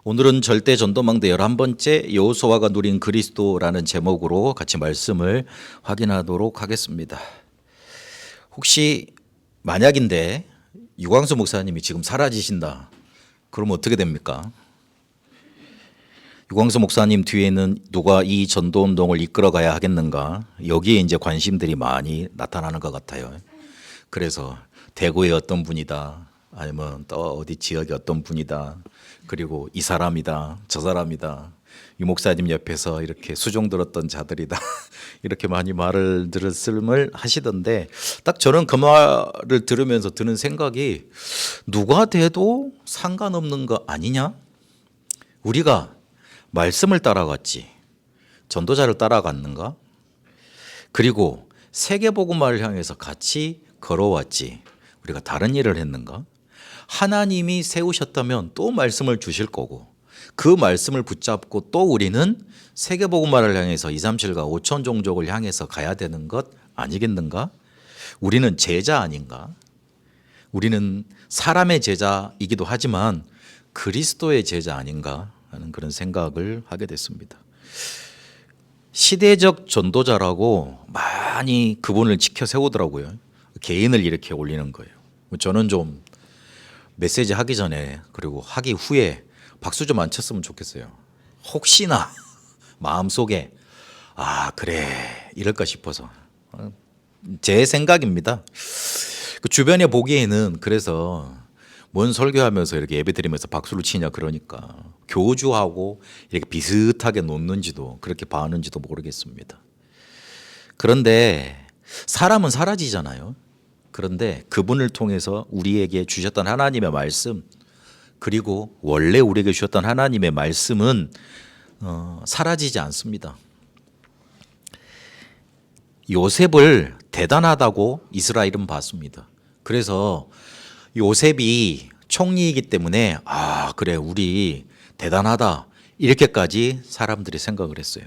오늘은 절대 전도망대 11번째 여호수아가 누린 그리스도라는 제목으로 같이 말씀을 확인하도록 하겠습니다. 혹시 만약인데 유광수 목사님이 지금 사라지신다. 그러면 어떻게 됩니까? 유광수 목사님 뒤에는 누가 이 전도운동을 이끌어가야 하겠는가? 여기에 이제 관심들이 많이 나타나는 것 같아요. 그래서 대구의 어떤 분이다. 아니면 또 어디 지역의 어떤 분이다. 그리고 이 사람이다. 저 사람이다. 유 목사님 옆에서 이렇게 수종 들었던 자들이다. 이렇게 많이 말을 들었음을 하시던데 딱 저는 그 말을 들으면서 드는 생각이 누가 돼도 상관없는 거 아니냐? 우리가 말씀을 따라갔지. 전도자를 따라갔는가? 그리고 세계복음화를 향해서 같이 걸어왔지. 우리가 다른 일을 했는가? 하나님이 세우셨다면 또 말씀을 주실 거고 그 말씀을 붙잡고 또 우리는 세계복음화를 향해서 237가 5천 종족을 향해서 가야 되는 것 아니겠는가? 우리는 제자 아닌가? 우리는 사람의 제자이기도 하지만 그리스도의 제자 아닌가 하는 그런 생각을 하게 됐습니다. 시대적 전도자라고 많이 그분을 지켜 세우더라고요. 개인을 이렇게 올리는 거예요. 저는 좀 메시지 하기 전에 그리고 하기 후에 박수 좀 안 쳤으면 좋겠어요. 혹시나 마음속에 그래 이럴까 싶어서 제 생각입니다. 그 주변에 보기에는 그래서 뭔 설교하면서 이렇게 예배드리면서 박수를 치냐 그러니까 교주하고 이렇게 비슷하게 놓는지도 그렇게 봐는지도 모르겠습니다. 그런데 사람은 사라지잖아요. 그런데 그분을 통해서 우리에게 주셨던 하나님의 말씀 그리고 원래 우리에게 주셨던 하나님의 말씀은 사라지지 않습니다. 요셉을 대단하다고 이스라엘은 봤습니다. 그래서 요셉이 총리이기 때문에 그래 우리 대단하다 이렇게까지 사람들이 생각을 했어요.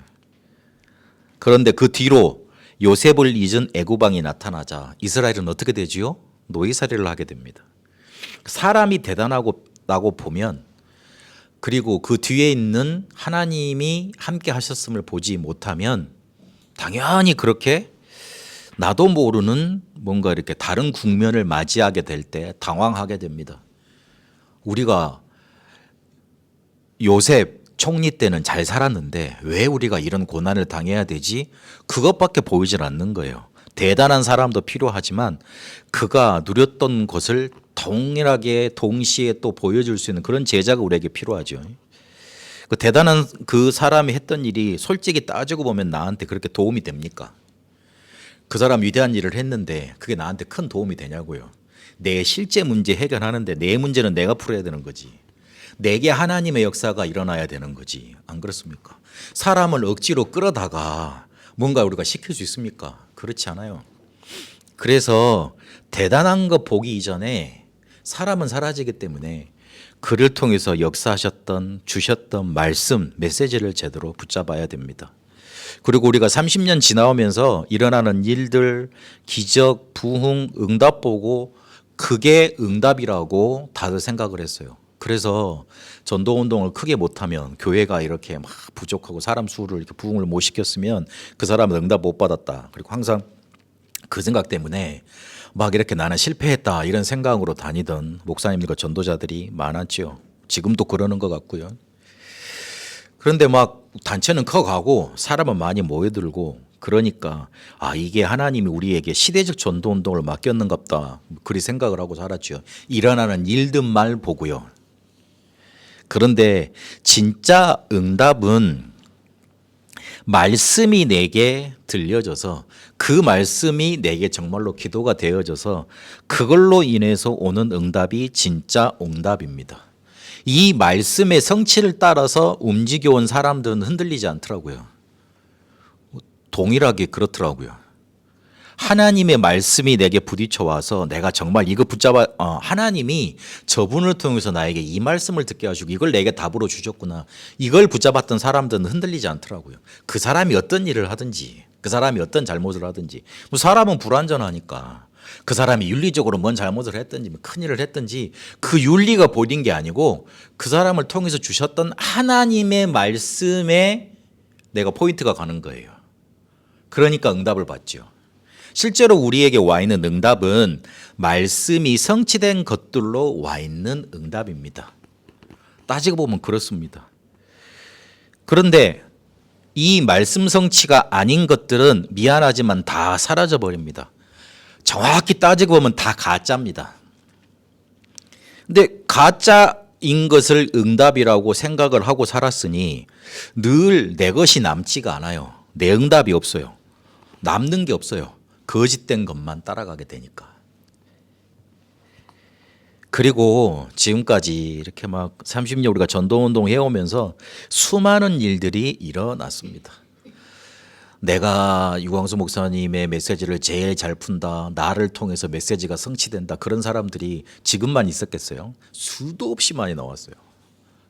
그런데 그 뒤로 요셉을 잊은 애굽왕이 나타나자 이스라엘은 어떻게 되지요? 노예살이를 하게 됩니다. 사람이 대단하다고 보면 그리고 그 뒤에 있는 하나님이 함께 하셨음을 보지 못하면 당연히 그렇게 나도 모르는 뭔가 이렇게 다른 국면을 맞이하게 될 때 당황하게 됩니다. 우리가 요셉 총리 때는 잘 살았는데 왜 우리가 이런 고난을 당해야 되지? 그것밖에 보이질 않는 거예요. 대단한 사람도 필요하지만 그가 누렸던 것을 동일하게 동시에 또 보여줄 수 있는 그런 제자가 우리에게 필요하죠. 그 대단한 그 사람이 했던 일이 솔직히 따지고 보면 나한테 그렇게 도움이 됩니까? 그 사람 위대한 일을 했는데 그게 나한테 큰 도움이 되냐고요. 내 실제 문제 해결하는데 내 문제는 내가 풀어야 되는 거지. 내게 하나님의 역사가 일어나야 되는 거지. 안 그렇습니까? 사람을 억지로 끌어다가 뭔가 우리가 시킬 수 있습니까? 그렇지 않아요. 그래서 대단한 거 보기 이전에 사람은 사라지기 때문에 그를 통해서 역사하셨던 주셨던 말씀 메시지를 제대로 붙잡아야 됩니다. 그리고 우리가 30년 지나오면서 일어나는 일들 기적 부흥 응답 보고 그게 응답이라고 다들 생각을 했어요. 그래서 전도운동을 크게 못하면 교회가 이렇게 막 부족하고 사람 수를 이렇게 부흥을 못 시켰으면 그 사람은 응답 못 받았다. 그리고 항상 그 생각 때문에 막 이렇게 나는 실패했다 이런 생각으로 다니던 목사님들과 전도자들이 많았죠. 지금도 그러는 것 같고요. 그런데 막 단체는 커가고 사람은 많이 모여들고 그러니까 이게 하나님이 우리에게 시대적 전도운동을 맡겼는갑다. 그리 생각을 하고 살았죠. 일어나는 일들만 보고요. 그런데 진짜 응답은 말씀이 내게 들려져서 그 말씀이 내게 정말로 기도가 되어져서 그걸로 인해서 오는 응답이 진짜 응답입니다. 이 말씀의 성취를 따라서 움직여온 사람들은 흔들리지 않더라고요. 동일하게 그렇더라고요. 하나님의 말씀이 내게 부딪혀 와서 내가 정말 이거 붙잡아 하나님이 저분을 통해서 나에게 이 말씀을 듣게 하시고 이걸 내게 답으로 주셨구나. 이걸 붙잡았던 사람들은 흔들리지 않더라고요. 그 사람이 어떤 일을 하든지 그 사람이 어떤 잘못을 하든지 사람은 불완전하니까 그 사람이 윤리적으로 뭔 잘못을 했든지 큰일을 했든지 그 윤리가 보이는 게 아니고 그 사람을 통해서 주셨던 하나님의 말씀에 내가 포인트가 가는 거예요. 그러니까 응답을 받죠. 실제로 우리에게 와 있는 응답은 말씀이 성취된 것들로 와 있는 응답입니다. 따지고 보면 그렇습니다. 그런데 이 말씀 성취가 아닌 것들은 미안하지만 다 사라져 버립니다. 정확히 따지고 보면 다 가짜입니다. 근데 가짜인 것을 응답이라고 생각을 하고 살았으니 늘 내 것이 남지가 않아요. 내 응답이 없어요. 남는 게 없어요. 거짓된 것만 따라가게 되니까. 그리고 지금까지 이렇게 막 30년 우리가 전도운동 해오면서 수많은 일들이 일어났습니다. 내가 유광수 목사님의 메시지를 제일 잘 푼다. 나를 통해서 메시지가 성취된다. 그런 사람들이 지금만 있었겠어요? 수도 없이 많이 나왔어요.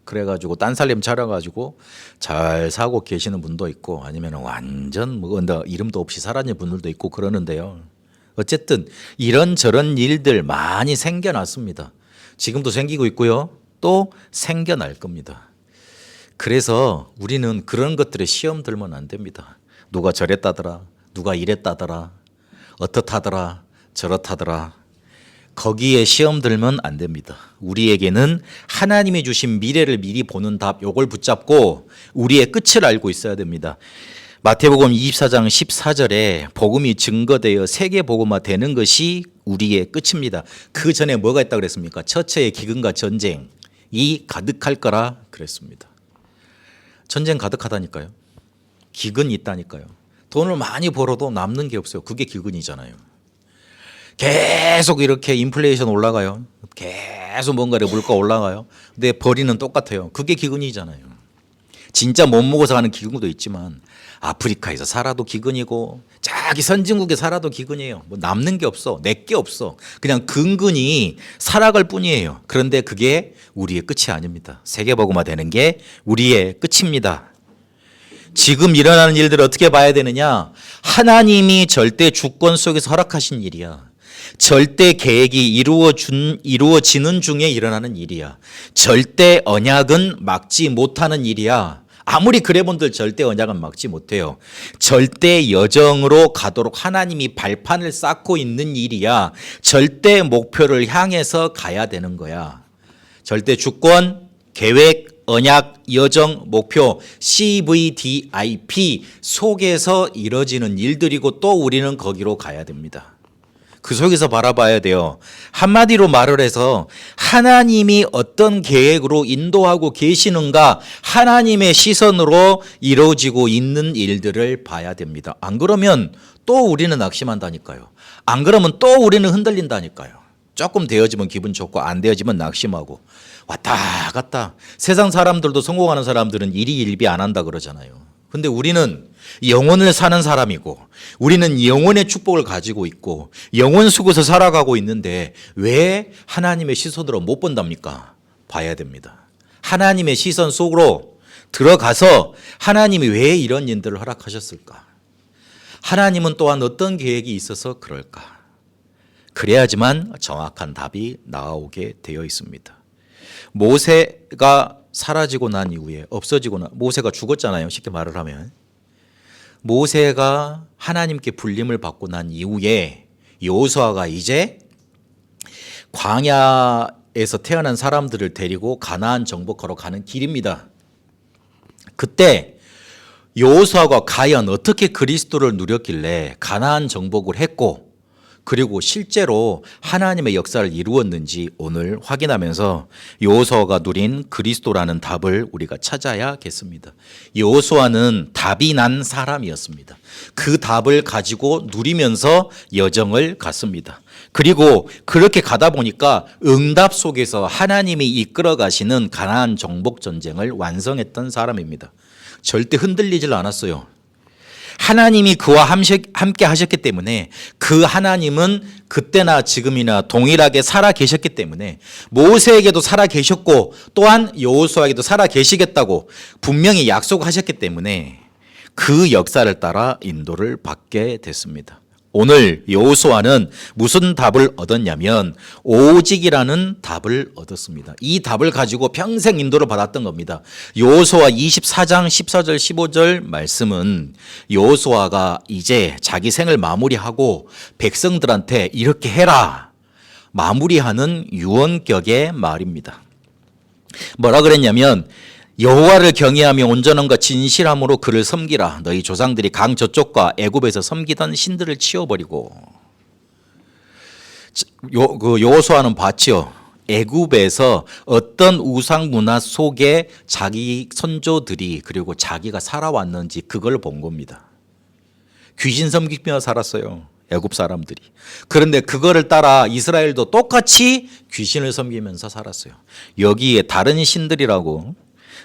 그래가지고 딴살림 차려가지고 잘 사고 계시는 분도 있고 아니면 완전 뭐 이름도 없이 사라진 분들도 있고 그러는데요. 어쨌든 이런저런 일들 많이 생겨났습니다. 지금도 생기고 있고요. 또 생겨날 겁니다. 그래서 우리는 그런 것들에 시험 들면 안 됩니다. 누가 저랬다더라, 누가 이랬다더라, 어떻다더라, 저렇다더라. 거기에 시험 들면 안 됩니다. 우리에게는 하나님이 주신 미래를 미리 보는 답, 요걸 붙잡고 우리의 끝을 알고 있어야 됩니다. 마태복음 24장 14절에 복음이 증거되어 세계 복음화 되는 것이 우리의 끝입니다. 그 전에 뭐가 있다고 그랬습니까? 처처의 기근과 전쟁이 가득할 거라 그랬습니다. 전쟁 가득하다니까요. 기근이 있다니까요. 돈을 많이 벌어도 남는 게 없어요. 그게 기근이잖아요. 계속 이렇게 인플레이션 올라가요. 계속 뭔가를 물가 올라가요. 근데 벌이는 똑같아요. 그게 기근이잖아요. 진짜 못 먹어서 하는 기근도 있지만 아프리카에서 살아도 기근이고 자기 선진국에 살아도 기근이에요. 뭐 남는 게 없어. 내 게 없어. 그냥 근근히 살아갈 뿐이에요. 그런데 그게 우리의 끝이 아닙니다. 세계복음화 되는 게 우리의 끝입니다. 지금 일어나는 일들을 어떻게 봐야 되느냐? 하나님이 절대 주권 속에서 허락하신 일이야. 절대 계획이 이루어지는 중에 일어나는 일이야. 절대 언약은 막지 못하는 일이야. 아무리 그래 본들 절대 언약은 막지 못해요. 절대 여정으로 가도록 하나님이 발판을 쌓고 있는 일이야. 절대 목표를 향해서 가야 되는 거야. 절대 주권, 계획, 언약, 여정, 목표, CVDIP 속에서 이뤄지는 일들이고 또 우리는 거기로 가야 됩니다. 그 속에서 바라봐야 돼요. 한마디로 말을 해서 하나님이 어떤 계획으로 인도하고 계시는가 하나님의 시선으로 이루어지고 있는 일들을 봐야 됩니다. 안 그러면 또 우리는 낙심한다니까요. 안 그러면 또 우리는 흔들린다니까요. 조금 되어지면 기분 좋고 안 되어지면 낙심하고 왔다 갔다. 세상 사람들도 성공하는 사람들은 일희일비 안 한다 그러잖아요. 근데 우리는 영혼을 사는 사람이고 우리는 영혼의 축복을 가지고 있고 영혼 속에서 살아가고 있는데 왜 하나님의 시선으로 못 본답니까? 봐야 됩니다. 하나님의 시선 속으로 들어가서 하나님이 왜 이런 일들을 허락하셨을까? 하나님은 또한 어떤 계획이 있어서 그럴까? 그래야지만 정확한 답이 나오게 되어 있습니다. 모세가 사라지고 난 이후에 모세가 죽었잖아요. 쉽게 말을 하면. 모세가 하나님께 불림을 받고 난 이후에 여호수아가 이제 광야에서 태어난 사람들을 데리고 가나안 정복하러 가는 길입니다. 그때 여호수아가 과연 어떻게 그리스도를 누렸길래 가나안 정복을 했고 그리고 실제로 하나님의 역사를 이루었는지 오늘 확인하면서 여호수아가 누린 그리스도라는 답을 우리가 찾아야겠습니다. 여호수아는 답이 난 사람이었습니다. 그 답을 가지고 누리면서 여정을 갔습니다. 그리고 그렇게 가다 보니까 응답 속에서 하나님이 이끌어 가시는 가나안 정복 전쟁을 완성했던 사람입니다. 절대 흔들리질 않았어요. 하나님이 그와 함께 하셨기 때문에 그 하나님은 그때나 지금이나 동일하게 살아 계셨기 때문에 모세에게도 살아 계셨고 또한 여호수아에게도 살아 계시겠다고 분명히 약속하셨기 때문에 그 역사를 따라 인도를 받게 됐습니다. 오늘 여호수아는 무슨 답을 얻었냐면 오직이라는 답을 얻었습니다. 이 답을 가지고 평생 인도를 받았던 겁니다. 여호수아 24장 14절 15절 말씀은 여호수아가 이제 자기 생을 마무리하고 백성들한테 이렇게 해라 마무리하는 유언격의 말입니다. 뭐라 그랬냐면 여호와를 경외하며 온전함과 진실함으로 그를 섬기라. 너희 조상들이 강 저쪽과 애굽에서 섬기던 신들을 치워버리고. 여호수아는 봤죠. 애굽에서 어떤 우상 문화 속에 자기 선조들이 그리고 자기가 살아왔는지 그걸 본 겁니다. 귀신 섬기며 살았어요. 애굽 사람들이. 그런데 그거를 따라 이스라엘도 똑같이 귀신을 섬기면서 살았어요. 여기에 다른 신들이라고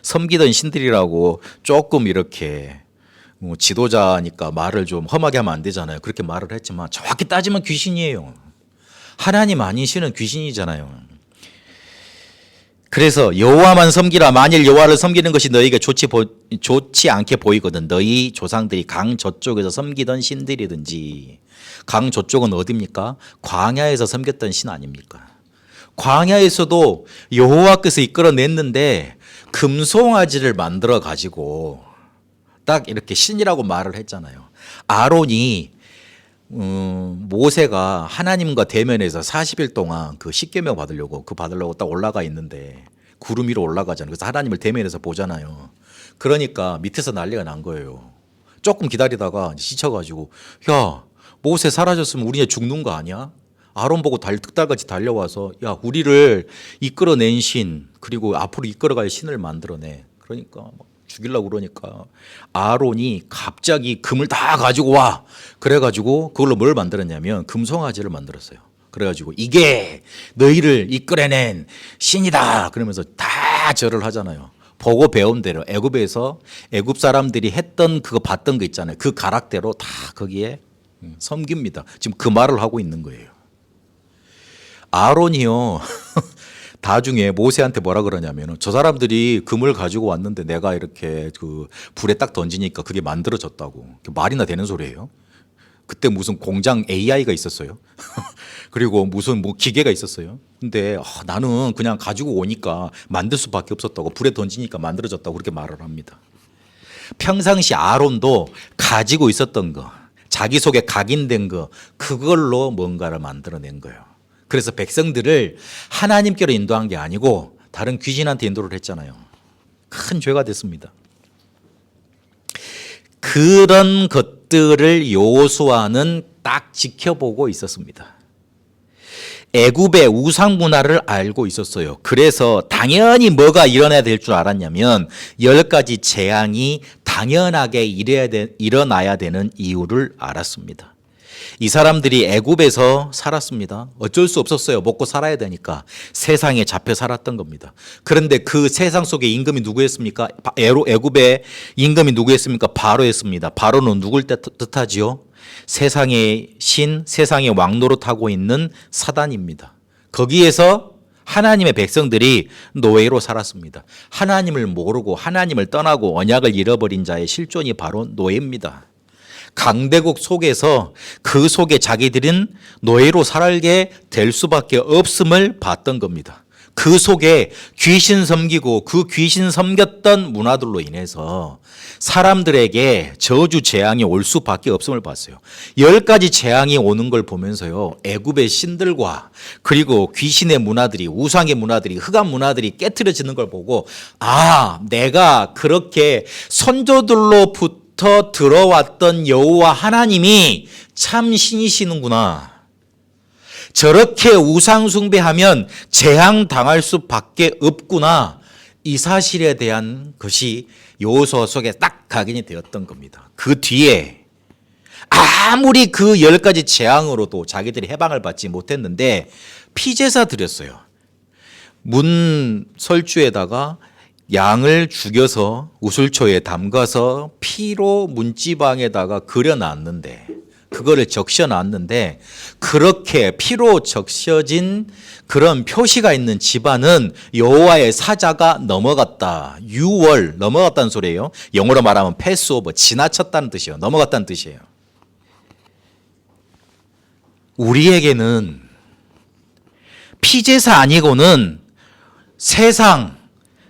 섬기던 신들이라고 조금 이렇게 지도자니까 말을 좀 험하게 하면 안 되잖아요. 그렇게 말을 했지만 정확히 따지면 귀신이에요. 하나님 아니시는 귀신이잖아요. 그래서 여호와만 섬기라. 만일 여호와를 섬기는 것이 너희에게 좋지 않게 보이거든 너희 조상들이 강 저쪽에서 섬기던 신들이든지. 강 저쪽은 어디입니까? 광야에서 섬겼던 신 아닙니까? 광야에서도 여호와께서 이끌어냈는데 금송아지를 만들어 가지고 딱 이렇게 신이라고 말을 했잖아요. 아론이 모세가 하나님과 대면해서 40일 동안 그 십계명 받으려고 딱 올라가 있는데 구름 위로 올라가잖아요. 그래서 하나님을 대면해서 보잖아요. 그러니까 밑에서 난리가 난 거예요. 조금 기다리다가 지쳐가지고 야 모세 사라졌으면 우리 이제 죽는 거 아니야? 아론 보고 득달같이 달려와서 야 우리를 이끌어낸 신 그리고 앞으로 이끌어갈 신을 만들어내. 그러니까 막 죽이려고 그러니까 아론이 갑자기 금을 다 가지고 와. 그래가지고 그걸로 뭘 만들었냐면 금송아지를 만들었어요. 그래가지고 이게 너희를 이끌어낸 신이다. 그러면서 다 절을 하잖아요. 보고 배운 대로 애굽에서 애굽 사람들이 했던 그거 봤던 거 있잖아요. 그 가락대로 다 거기에 섬깁니다. 지금 그 말을 하고 있는 거예요. 아론이요. 나중에 모세한테 뭐라 그러냐면 저 사람들이 금을 가지고 왔는데 내가 이렇게 그 불에 딱 던지니까 그게 만들어졌다고. 말이나 되는 소리예요. 그때 무슨 공장 AI가 있었어요. 그리고 무슨 뭐 기계가 있었어요. 근데 나는 그냥 가지고 오니까 만들 수밖에 없었다고. 불에 던지니까 만들어졌다고 그렇게 말을 합니다. 평상시 아론도 가지고 있었던 거, 자기 속에 각인된 거, 그걸로 뭔가를 만들어낸 거예요. 그래서 백성들을 하나님께로 인도한 게 아니고 다른 귀신한테 인도를 했잖아요. 큰 죄가 됐습니다. 그런 것들을 여호수아는 딱 지켜보고 있었습니다. 애굽의 우상 문화를 알고 있었어요. 그래서 당연히 뭐가 일어나야 될 줄 알았냐면 10가지 재앙이 당연하게 일어나야 되는 이유를 알았습니다. 이 사람들이 애굽에서 살았습니다. 어쩔 수 없었어요. 먹고 살아야 되니까. 세상에 잡혀 살았던 겁니다. 그런데 그 세상 속에 임금이 누구였습니까? 애굽의 임금이 누구였습니까? 바로였습니다. 바로는 누굴 뜻하지요? 세상의 신, 세상의 왕노릇하고 있는 사단입니다. 거기에서 하나님의 백성들이 노예로 살았습니다. 하나님을 모르고 하나님을 떠나고 언약을 잃어버린 자의 실존이 바로 노예입니다. 강대국 속에서 그 속에 자기들은 노예로 살게 될 수밖에 없음을 봤던 겁니다. 그 속에 귀신 섬기고 그 귀신 섬겼던 문화들로 인해서 사람들에게 저주 재앙이 올 수밖에 없음을 봤어요. 10가지 재앙이 오는 걸 보면서요, 애굽의 신들과 그리고 귀신의 문화들이, 우상의 문화들이, 흑암 문화들이 깨트려지는 걸 보고, 아, 내가 그렇게 선조들로부터 들어왔던 여호와 하나님이 참 신이시는구나. 저렇게 우상 숭배하면 재앙 당할 수밖에 없구나. 이 사실에 대한 것이 여호수아 속에 딱 각인이 되었던 겁니다. 그 뒤에 아무리 그 10가지 재앙으로도 자기들이 해방을 받지 못했는데 피제사 드렸어요. 문 설주에다가 양을 죽여서 우슬초에 담가서 피로 문지방에다가 그려놨는데, 그거를 적셔놨는데, 그렇게 피로 적셔진 그런 표시가 있는 집안은 여호와의 사자가 넘어갔다. 6월 넘어갔다는 소리예요. 영어로 말하면 패스오버, 지나쳤다는 뜻이에요. 넘어갔다는 뜻이에요. 우리에게는 피제사 아니고는 세상,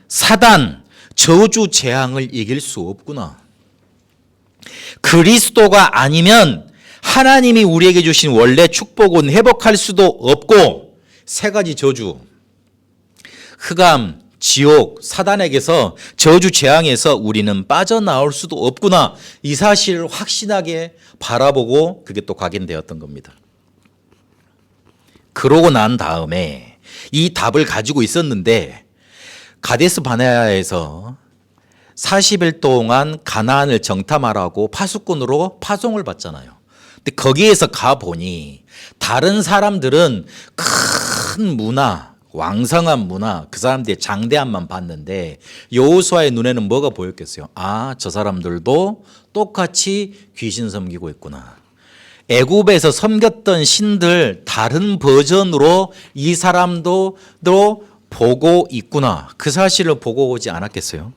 사단, 저주 재앙을 이길 수 없구나. 그리스도가 아니면 하나님이 우리에게 주신 원래 축복은 회복할 수도 없고, 세 가지 저주, 흑암, 지옥, 사단에게서 저주 재앙에서 우리는 빠져나올 수도 없구나. 이 사실을 확신하게 바라보고 그게 또 각인되었던 겁니다. 그러고 난 다음에 이 답을 가지고 있었는데 가데스 바네아에서 40일 동안 가나안을 정탐하라고 파수꾼으로 파송을 받잖아요. 근데 거기에서 가보니 다른 사람들은 큰 문화, 왕성한 문화, 그 사람들의 장대함만 봤는데 여호수아의 눈에는 뭐가 보였겠어요? 아, 저 사람들도 똑같이 귀신 섬기고 있구나. 애굽에서 섬겼던 신들 다른 버전으로 이 사람도 보고 있구나. 그 사실을 보고 오지 않았겠어요?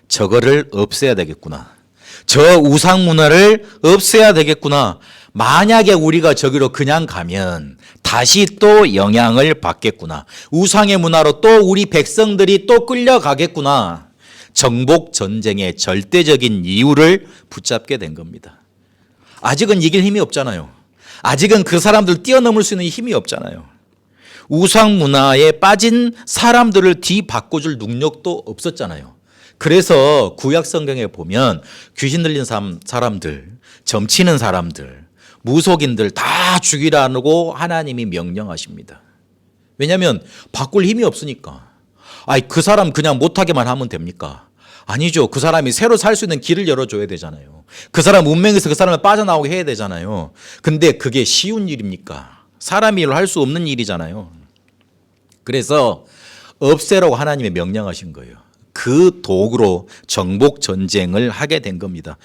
저거를 없애야 되겠구나. 저 우상 문화를 없애야 되겠구나. 만약에 우리가 저기로 그냥 가면 다시 또 영향을 받겠구나. 우상의 문화로 또 우리 백성들이 또 끌려가겠구나. 정복 전쟁의 절대적인 이유를 붙잡게 된 겁니다. 아직은 이길 힘이 없잖아요. 아직은 그 사람들 뛰어넘을 수 있는 힘이 없잖아요. 우상 문화에 빠진 사람들을 뒤바꿔줄 능력도 없었잖아요. 그래서 구약 성경에 보면 귀신 들린 사람들, 점치는 사람들, 무속인들 다 죽이라고 하나님이 명령하십니다. 왜냐하면 바꿀 힘이 없으니까. 그 사람 그냥 못하게만 하면 됩니까? 아니죠. 그 사람이 새로 살 수 있는 길을 열어줘야 되잖아요. 그 사람 운명에서 그 사람을 빠져나오게 해야 되잖아요. 근데 그게 쉬운 일입니까? 사람이 할 수 없는 일이잖아요. 그래서 없애라고 하나님이 명령하신 거예요. 그 도구로 정복 전쟁을 하게 된 겁니다.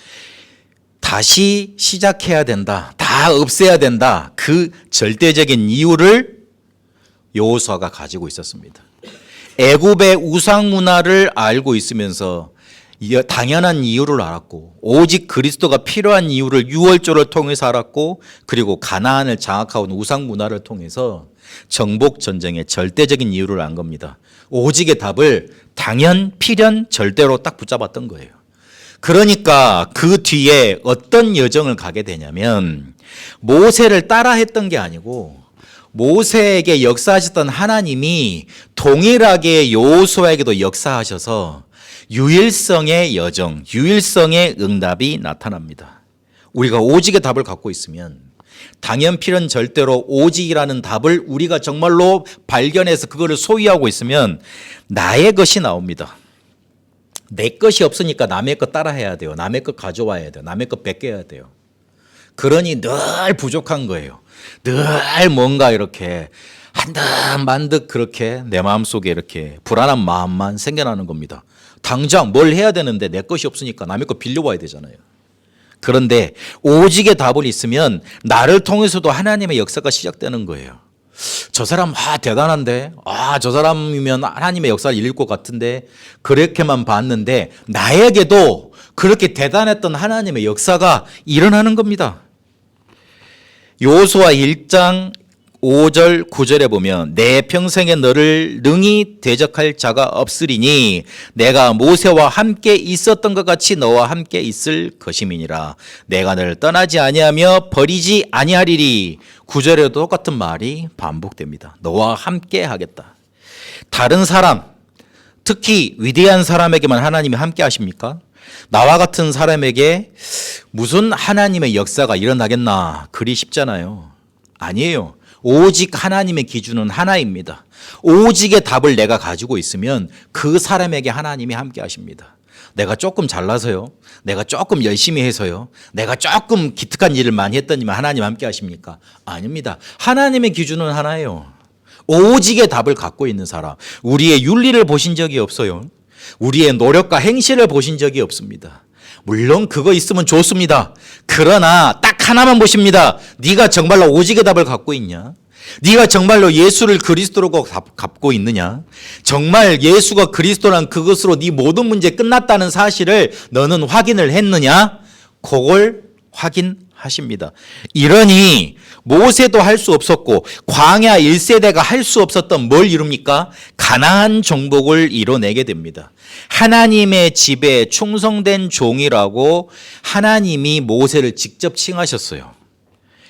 다시 시작해야 된다. 다 없애야 된다. 그 절대적인 이유를 여호수아가 가지고 있었습니다. 애굽의 우상 문화를 알고 있으면서 당연한 이유를 알았고, 오직 그리스도가 필요한 이유를 유월절을 통해서 알았고, 그리고 가나안을 장악하고 있는 우상 문화를 통해서 정복 전쟁의 절대적인 이유를 안 겁니다. 오직의 답을 당연, 필연, 절대로 딱 붙잡았던 거예요. 그러니까 그 뒤에 어떤 여정을 가게 되냐면 모세를 따라했던 게 아니고 모세에게 역사하셨던 하나님이 동일하게 여호수아에게도 역사하셔서 유일성의 여정, 유일성의 응답이 나타납니다. 우리가 오직의 답을 갖고 있으면 당연, 필연, 절대로 오직이라는 답을 우리가 정말로 발견해서 그거를 소유하고 있으면 나의 것이 나옵니다. 내 것이 없으니까 남의 것 따라해야 돼요. 남의 것 가져와야 돼요. 남의 것 뺏겨야 돼요. 그러니 늘 부족한 거예요. 늘 뭔가 이렇게 한듯 만듯 그렇게 내 마음속에 이렇게 불안한 마음만 생겨나는 겁니다. 당장 뭘 해야 되는데 내 것이 없으니까 남의 것 빌려와야 되잖아요. 그런데 오직의 답을 있으면 나를 통해서도 하나님의 역사가 시작되는 거예요. 저 사람 대단한데, 저 사람이면 하나님의 역사를 이룰 것 같은데, 그렇게만 봤는데 나에게도 그렇게 대단했던 하나님의 역사가 일어나는 겁니다. 여호수아 1장 5절 9절에 보면 내 평생에 너를 능히 대적할 자가 없으리니 내가 모세와 함께 있었던 것 같이 너와 함께 있을 것임이니라. 내가 너를 떠나지 아니하며 버리지 아니하리리. 9절에도 똑같은 말이 반복됩니다. 너와 함께 하겠다. 다른 사람, 특히 위대한 사람에게만 하나님이 함께 하십니까? 나와 같은 사람에게 무슨 하나님의 역사가 일어나겠나? 그리 쉽잖아요. 아니에요. 오직 하나님의 기준은 하나입니다. 오직의 답을 내가 가지고 있으면 그 사람에게 하나님이 함께 하십니다. 내가 조금 잘나서요, 내가 조금 열심히 해서요, 내가 조금 기특한 일을 많이 했더니만 하나님 함께 하십니까? 아닙니다. 하나님의 기준은 하나예요. 오직의 답을 갖고 있는 사람, 우리의 윤리를 보신 적이 없어요. 우리의 노력과 행실을 보신 적이 없습니다. 물론 그거 있으면 좋습니다. 그러나 딱 하나만 보십니다. 네가 정말로 오직의 답을 갖고 있냐? 네가 정말로 예수를 그리스도로 갖고 있느냐? 정말 예수가 그리스도란 그것으로 네 모든 문제 끝났다는 사실을 너는 확인을 했느냐? 그걸 확인하는 하십니다. 이러니 모세도 할 수 없었고 광야 1세대가 할 수 없었던 뭘 이룹니까? 가나안 정복을 이뤄내게 됩니다. 하나님의 집에 충성된 종이라고 하나님이 모세를 직접 칭하셨어요.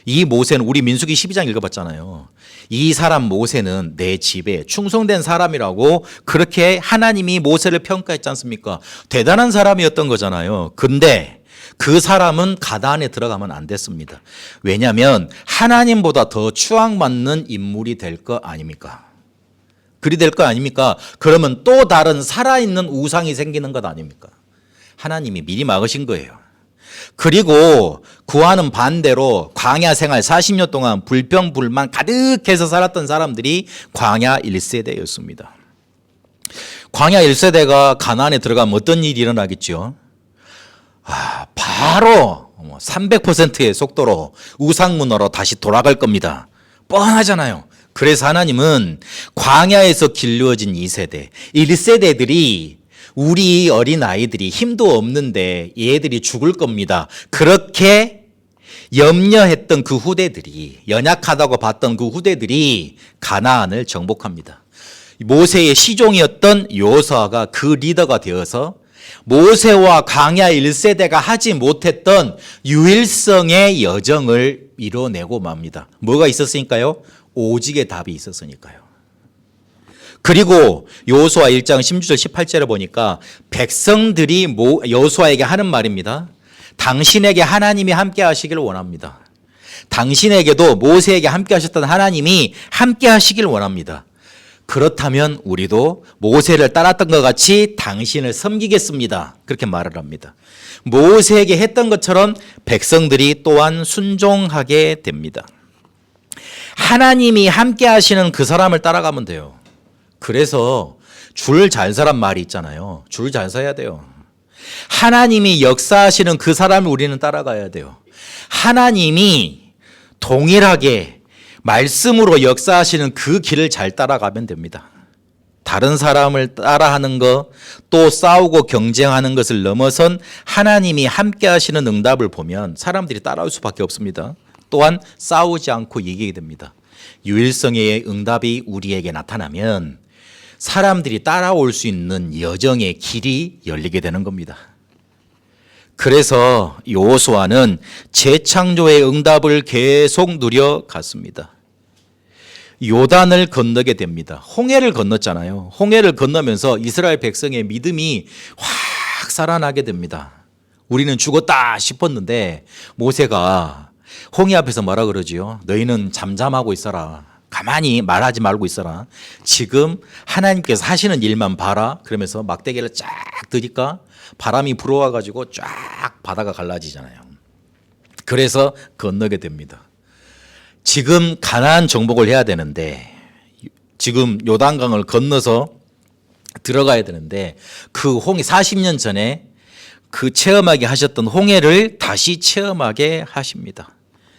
이 모세는 우리 민수기 12장 읽어봤잖아요. 이 사람 모세는 내 집에 충성된 사람이라고 그렇게 하나님이 모세를 평가했지 않습니까? 대단한 사람이었던 거잖아요. 근데 그 사람은 가나안에 들어가면 안 됐습니다. 왜냐하면 하나님보다 더 추앙받는 인물이 될 거 아닙니까? 그리 될 거 아닙니까? 그러면 또 다른 살아있는 우상이 생기는 것 아닙니까? 하나님이 미리 막으신 거예요. 그리고 구하는 반대로 광야 생활 40년 동안 불평불만 가득해서 살았던 사람들이 광야 1세대였습니다. 광야 1세대가 가나안에 들어가면 어떤 일이 일어나겠죠? 바로 300%의 속도로 우상문화로 다시 돌아갈 겁니다. 뻔하잖아요. 그래서 하나님은 광야에서 길러진 2세대, 1세대들이 우리 어린아이들이 힘도 없는데 얘들이 죽을 겁니다. 그렇게 염려했던 그 후대들이, 연약하다고 봤던 그 후대들이 가나안을 정복합니다. 모세의 시종이었던 여호수아가 그 리더가 되어서 모세와 광야 1세대가 하지 못했던 유일성의 여정을 이뤄내고 맙니다. 뭐가 있었으니까요? 오직의 답이 있었으니까요. 그리고 여호수아 1장 16절 18절에 보니까 백성들이 여호수아에게 하는 말입니다. 당신에게 하나님이 함께 하시길 원합니다. 당신에게도 모세에게 함께 하셨던 하나님이 함께 하시길 원합니다. 그렇다면 우리도 모세를 따랐던 것 같이 당신을 섬기겠습니다. 그렇게 말을 합니다. 모세에게 했던 것처럼 백성들이 또한 순종하게 됩니다. 하나님이 함께 하시는 그 사람을 따라가면 돼요. 그래서 줄 잘 서란 말이 있잖아요. 줄 잘 서야 돼요. 하나님이 역사하시는 그 사람을 우리는 따라가야 돼요. 하나님이 동일하게 말씀으로 역사하시는 그 길을 잘 따라가면 됩니다. 다른 사람을 따라하는 것, 또 싸우고 경쟁하는 것을 넘어선 하나님이 함께 하시는 응답을 보면 사람들이 따라올 수밖에 없습니다. 또한 싸우지 않고 이기게 됩니다. 유일성의 응답이 우리에게 나타나면 사람들이 따라올 수 있는 여정의 길이 열리게 되는 겁니다. 그래서 여호수아는 재창조의 응답을 계속 누려갔습니다. 요단을 건너게 됩니다. 홍해를 건넜잖아요. 홍해를 건너면서 이스라엘 백성의 믿음이 확 살아나게 됩니다. 우리는 죽었다 싶었는데 모세가 홍해 앞에서 뭐라 그러지요? 너희는 잠잠하고 있어라. 가만히 말하지 말고 있어라. 지금 하나님께서 하시는 일만 봐라. 그러면서 막대기를 쫙 드니까 바람이 불어와 가지고 쫙 바다가 갈라지잖아요. 그래서 건너게 됩니다. 지금 가나안 정복을 해야 되는데 지금 요단강을 건너서 들어가야 되는데 그 홍해 40년 전에 그 체험하게 하셨던 홍해를 다시 체험하게 하십니다.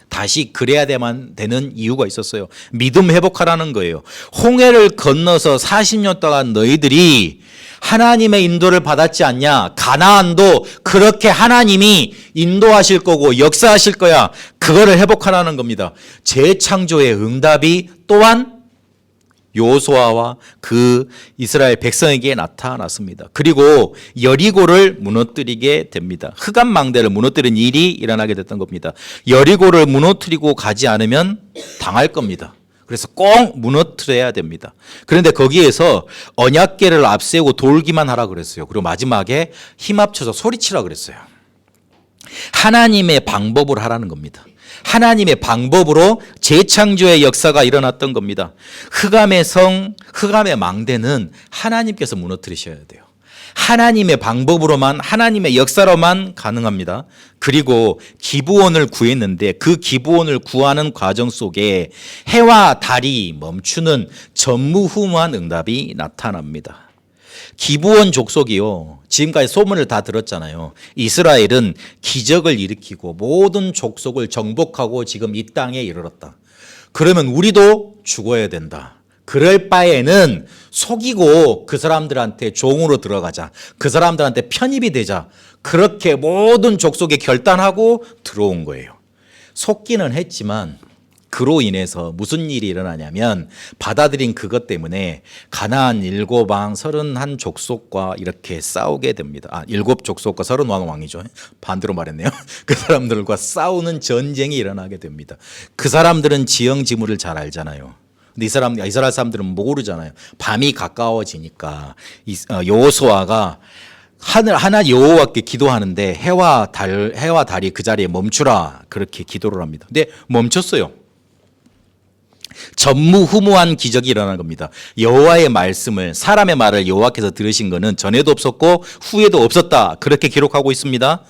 다시 그래야 되는 이유가 있었어요. 믿음 회복하라는 거예요. 홍해를 건너서 40년 동안 너희들이 하나님의 인도를 받았지 않냐? 가나안도 그렇게 하나님이 인도하실 거고 역사하실 거야. 그거를 회복하라는 겁니다. 재창조의 응답이 또한 여호수아와 그 이스라엘 백성에게 나타났습니다. 그리고 여리고를 무너뜨리게 됩니다. 흑암망대를 무너뜨린 일이 일어나게 됐던 겁니다. 여리고를 무너뜨리고 가지 않으면 당할 겁니다. 그래서 꼭 무너뜨려야 됩니다. 그런데 거기에서 언약궤를 앞세우고 돌기만 하라 그랬어요. 그리고 마지막에 힘 합쳐서 소리치라 그랬어요. 하나님의 방법을 하라는 겁니다. 하나님의 방법으로 재창조의 역사가 일어났던 겁니다. 흑암의 성, 흑암의 망대는 하나님께서 무너뜨리셔야 돼요. 하나님의 방법으로만, 하나님의 역사로만 가능합니다. 그리고 기브온을 구했는데 그 기브온을 구하는 과정 속에 해와 달이 멈추는 전무후무한 응답이 나타납니다. 기브온 족속이요, 지금까지 소문을 다 들었잖아요. 이스라엘은 기적을 일으키고 모든 족속을 정복하고 지금 이 땅에 이르렀다. 그러면 우리도 죽어야 된다. 그럴 바에는 속이고 그 사람들한테 종으로 들어가자. 그 사람들한테 편입이 되자. 그렇게 모든 족속에 결단하고 들어온 거예요. 속기는 했지만 그로 인해서 무슨 일이 일어나냐면 받아들인 그것 때문에 가나안 7왕 31 족속과 이렇게 싸우게 됩니다. 7 족속과 31왕이죠. 반대로 말했네요. 그 사람들과 싸우는 전쟁이 일어나게 됩니다. 그 사람들은 지형지물을 잘 알잖아요. 근데 이스라엘 사람들은 모르잖아요. 밤이 가까워지니까 여호수아가 하나 여호와께 기도하는데 해와 달이 그 자리에 멈추라 그렇게 기도를 합니다. 근데 멈췄어요. 전무후무한 기적이 일어난 겁니다. 여호와의 말씀을 사람의 말을 여호와께서 들으신 것은 전에도 없었고 후에도 없었다 그렇게 기록하고 있습니다.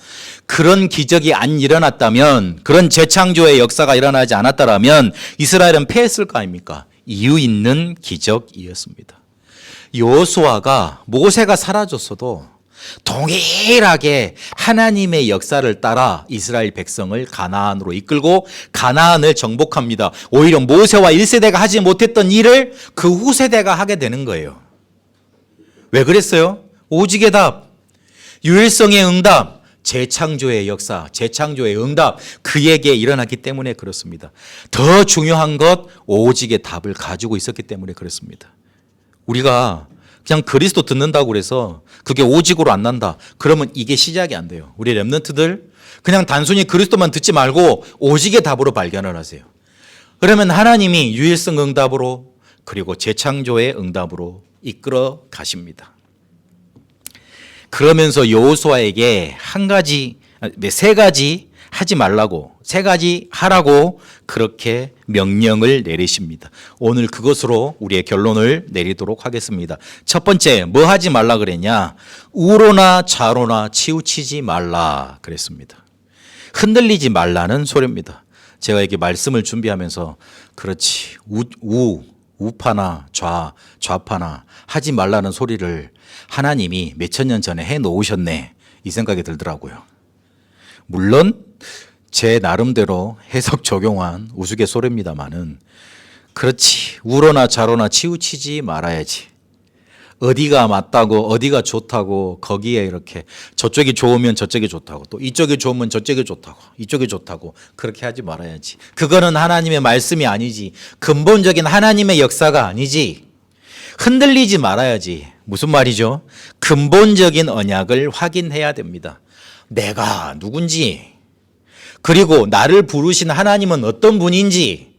그런 기적이 안 일어났다면 그런 재창조의 역사가 일어나지 않았다면 이스라엘은 패했을 거 아닙니까? 이유 있는 기적이었습니다. 여호수아가 모세가 사라졌어도 동일하게 하나님의 역사를 따라 이스라엘 백성을 가나안으로 이끌고 가나안을 정복합니다. 오히려 모세와 1세대가 하지 못했던 일을 그 후세대가 하게 되는 거예요. 왜 그랬어요? 오직의 답, 유일성의 응답, 재창조의 역사, 재창조의 응답 그에게 일어났기 때문에 그렇습니다. 더 중요한 것 오직의 답을 가지고 있었기 때문에 그렇습니다. 우리가 그냥 그리스도 듣는다고 그래서 그게 오직으로 안 난다. 그러면 이게 시작이 안 돼요. 우리 렘넌트들 그냥 단순히 그리스도만 듣지 말고 오직의 답으로 발견을 하세요. 그러면 하나님이 유일성 응답으로 그리고 재창조의 응답으로 이끌어 가십니다. 그러면서 여호수아에게 세 가지 하지 말라고, 3가지 하라고 그렇게 명령을 내리십니다. 오늘 그것으로 우리의 결론을 내리도록 하겠습니다. 첫 번째, 뭐 하지 말라 그랬냐? 우로나 좌로나 치우치지 말라 그랬습니다. 흔들리지 말라는 소리입니다. 제가 이렇게 말씀을 준비하면서 그렇지, 우파나 좌파나 하지 말라는 소리를 하나님이 몇천 년 전에 해 놓으셨네 이 생각이 들더라고요. 물론 제 나름대로 해석 적용한 우스갯소리입니다마는 그렇지, 우로나 좌로나 치우치지 말아야지. 어디가 맞다고 어디가 좋다고 거기에 이렇게 저쪽이 좋으면 저쪽이 좋다고 또 이쪽이 좋으면 저쪽이 좋다고 이쪽이 좋다고 그렇게 하지 말아야지. 그거는 하나님의 말씀이 아니지. 근본적인 하나님의 역사가 아니지. 흔들리지 말아야지. 무슨 말이죠? 근본적인 언약을 확인해야 됩니다. 내가 누군지, 그리고 나를 부르신 하나님은 어떤 분인지,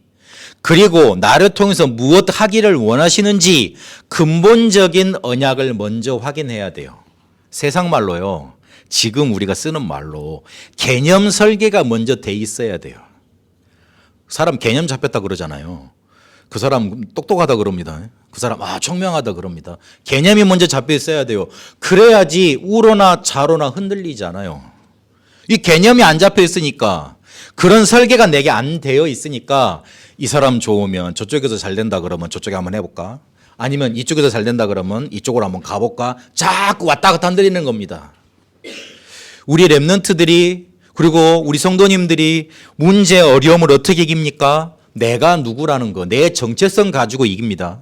그리고 나를 통해서 무엇 하기를 원하시는지 근본적인 언약을 먼저 확인해야 돼요. 세상 말로요, 지금 우리가 쓰는 말로 개념 설계가 먼저 돼 있어야 돼요. 사람 개념 잡혔다 그러잖아요. 그 사람 똑똑하다 그럽니다. 그 사람 청명하다 그럽니다. 개념이 먼저 잡혀 있어야 돼요. 그래야지 우로나 좌로나 흔들리지 않아요. 이 개념이 안 잡혀 있으니까, 그런 설계가 내게 안 되어 있으니까 이 사람 좋으면 저쪽에서 잘 된다 그러면 저쪽에 한번 해볼까? 아니면 이쪽에서 잘 된다 그러면 이쪽으로 한번 가볼까? 자꾸 왔다 갔다 흔들리는 겁니다. 우리 렘넌트들이 그리고 우리 성도님들이 문제 어려움을 어떻게 이깁니까? 내가 누구라는 거, 내 정체성 가지고 이깁니다.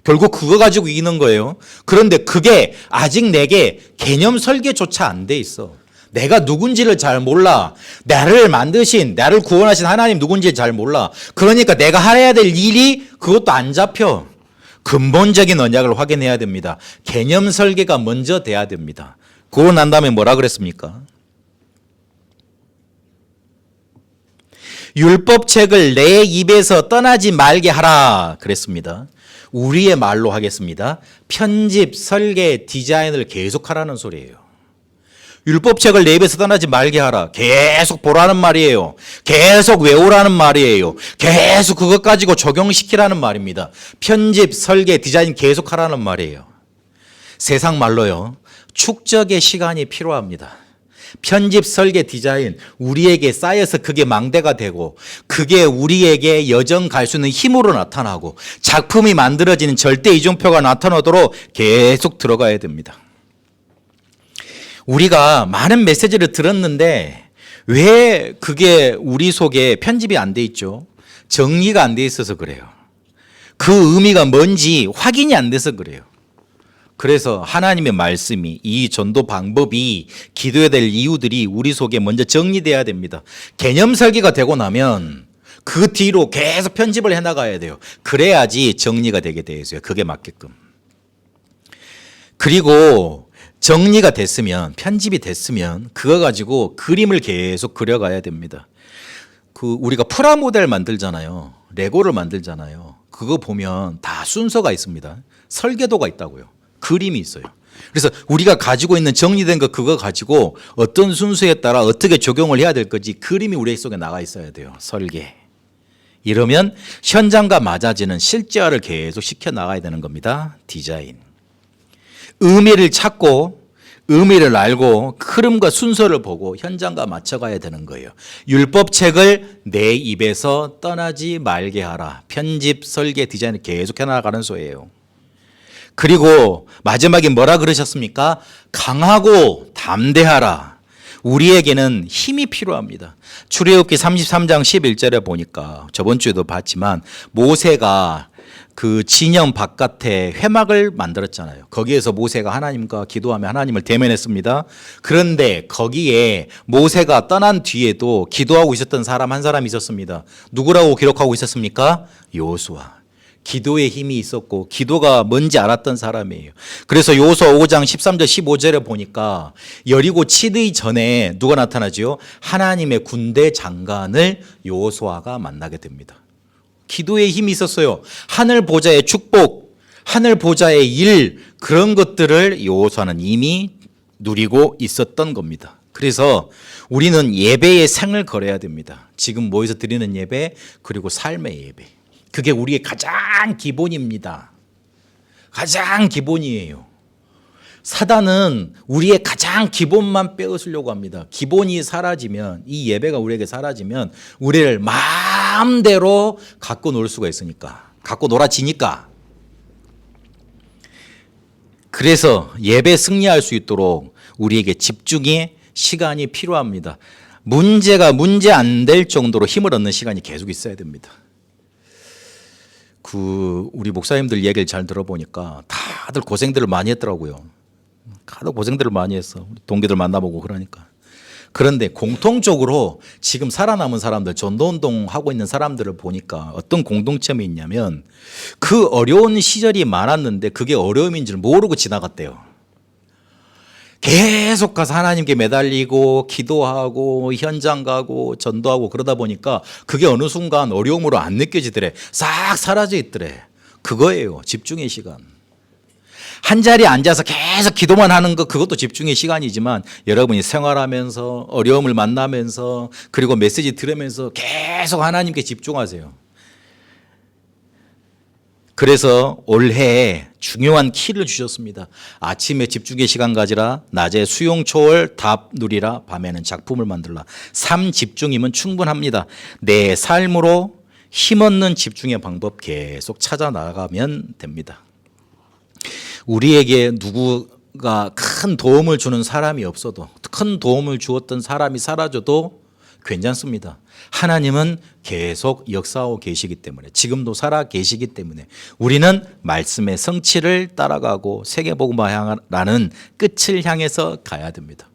결국 그거 가지고 이기는 거예요. 그런데 그게 아직 내게 개념 설계조차 안 돼 있어. 내가 누군지를 잘 몰라. 나를 만드신, 나를 구원하신 하나님 누군지 잘 몰라. 그러니까 내가 해야 될 일이 그것도 안 잡혀. 근본적인 언약을 확인해야 됩니다. 개념 설계가 먼저 돼야 됩니다. 그러고 난 다음에 뭐라 그랬습니까? 율법책을 내 입에서 떠나지 말게 하라 그랬습니다. 우리의 말로 하겠습니다. 편집, 설계, 디자인을 계속하라는 소리예요. 율법책을 내 입에서 떠나지 말게 하라. 계속 보라는 말이에요. 계속 외우라는 말이에요. 계속 그것 가지고 적용시키라는 말입니다. 편집, 설계, 디자인 계속하라는 말이에요. 세상 말로요, 축적의 시간이 필요합니다. 편집, 설계, 디자인 우리에게 쌓여서 그게 망대가 되고 그게 우리에게 여정 갈 수 있는 힘으로 나타나고 작품이 만들어지는 절대 이중표가 나타나도록 계속 들어가야 됩니다. 우리가 많은 메시지를 들었는데 왜 그게 우리 속에 편집이 안 돼 있죠? 정리가 안 돼 있어서 그래요. 그 의미가 뭔지 확인이 안 돼서 그래요. 그래서 하나님의 말씀이, 이 전도 방법이, 기도해야 될 이유들이 우리 속에 먼저 정리돼야 됩니다. 개념 설계가 되고 나면 그 뒤로 계속 편집을 해나가야 돼요. 그래야지 정리가 되게 돼 있어요. 그게 맞게끔. 그리고 정리가 됐으면, 편집이 됐으면 그거 가지고 그림을 계속 그려가야 됩니다. 우리가 프라모델 만들잖아요. 레고를 만들잖아요. 그거 보면 다 순서가 있습니다. 설계도가 있다고요. 그림이 있어요. 그래서 우리가 가지고 있는 정리된 거 그거 가지고 어떤 순서에 따라 어떻게 적용을 해야 될 건지 그림이 우리 속에 나가 있어야 돼요. 설계. 이러면 현장과 맞아지는 실제화를 계속 시켜 나가야 되는 겁니다. 디자인. 의미를 찾고 의미를 알고 흐름과 순서를 보고 현장과 맞춰가야 되는 거예요. 율법책을 내 입에서 떠나지 말게 하라. 편집, 설계, 디자인을 계속 해나가는 소예요. 그리고 마지막에 뭐라 그러셨습니까? 강하고 담대하라. 우리에게는 힘이 필요합니다. 출애굽기 33장 11절에 보니까 저번 주에도 봤지만 모세가 그 진영 바깥에 회막을 만들었잖아요. 거기에서 모세가 하나님과 기도하며 하나님을 대면했습니다. 그런데 거기에 모세가 떠난 뒤에도 기도하고 있었던 사람 한 사람이 있었습니다. 누구라고 기록하고 있었습니까? 여호수아. 기도의 힘이 있었고 기도가 뭔지 알았던 사람이에요. 그래서 여호수아 5장 13절 15절에 보니까 여리고 치기 전에 누가 나타나죠? 하나님의 군대 장관을 여호수아가 만나게 됩니다. 기도의 힘이 있었어요. 하늘 보좌의 축복, 하늘 보좌의 일, 그런 것들을 여호수아는 이미 누리고 있었던 겁니다. 그래서 우리는 예배의 생을 걸어야 됩니다. 지금 모여서 드리는 예배, 그리고 삶의 예배. 그게 우리의 가장 기본입니다. 가장 기본이에요. 사단은 우리의 가장 기본만 빼앗으려고 합니다. 기본이 사라지면, 이 예배가 우리에게 사라지면 우리를 마음대로 갖고 놀 수가 있으니까, 갖고 놀아지니까. 그래서 예배 승리할 수 있도록 우리에게 집중의 시간이 필요합니다. 문제가 문제 안 될 정도로 힘을 얻는 시간이 계속 있어야 됩니다. 우리 목사님들 얘기를 잘 들어보니까 다들 고생들을 많이 했더라고요. 다들 고생들을 많이 했어. 우리 동기들 만나보고 그러니까. 그런데 공통적으로 지금 살아남은 사람들, 전도운동 하고 있는 사람들을 보니까 어떤 공동점이 있냐면 그 어려운 시절이 많았는데 그게 어려움인 줄 모르고 지나갔대요. 계속 가서 하나님께 매달리고 기도하고 현장 가고 전도하고 그러다 보니까 그게 어느 순간 어려움으로 안 느껴지더래. 싹 사라져 있더래. 그거예요. 집중의 시간. 한 자리에 앉아서 계속 기도만 하는 거, 그것도 집중의 시간이지만 여러분이 생활하면서 어려움을 만나면서 그리고 메시지 들으면서 계속 하나님께 집중하세요. 그래서 올해 중요한 키를 주셨습니다. 아침에 집중의 시간 가지라, 낮에 수용 초월 답 누리라, 밤에는 작품을 만들라. 3집중이면 충분합니다. 내 삶으로 힘없는 집중의 방법 계속 찾아 나가면 됩니다. 우리에게 누구가 큰 도움을 주는 사람이 없어도, 큰 도움을 주었던 사람이 사라져도 괜찮습니다. 하나님은 계속 역사하고 계시기 때문에, 지금도 살아 계시기 때문에 우리는 말씀의 성취를 따라가고 세계복음화라는 끝을 향해서 가야 됩니다.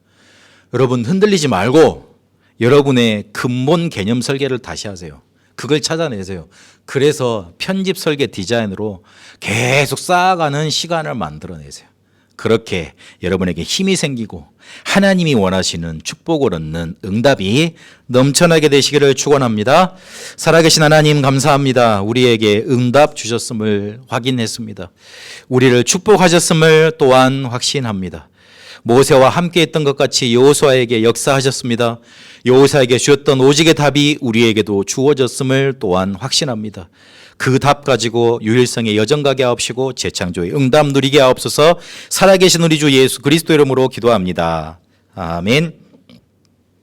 여러분 흔들리지 말고 여러분의 근본 개념 설계를 다시 하세요. 그걸 찾아내세요. 그래서 편집 설계 디자인으로 계속 쌓아가는 시간을 만들어내세요. 그렇게 여러분에게 힘이 생기고 하나님이 원하시는 축복을 얻는 응답이 넘쳐나게 되시기를 축원합니다. 살아계신 하나님 감사합니다. 우리에게 응답 주셨음을 확인했습니다. 우리를 축복하셨음을 또한 확신합니다. 모세와 함께 했던 것 같이 여호수아에게 역사하셨습니다. 여호수아에게 주었던 오직의 답이 우리에게도 주어졌음을 또한 확신합니다. 그 답 가지고 유일성의 여정 가게 하옵시고 재창조의 응답 누리게 하옵소서. 살아계신 우리 주 예수 그리스도 이름으로 기도합니다. 아멘.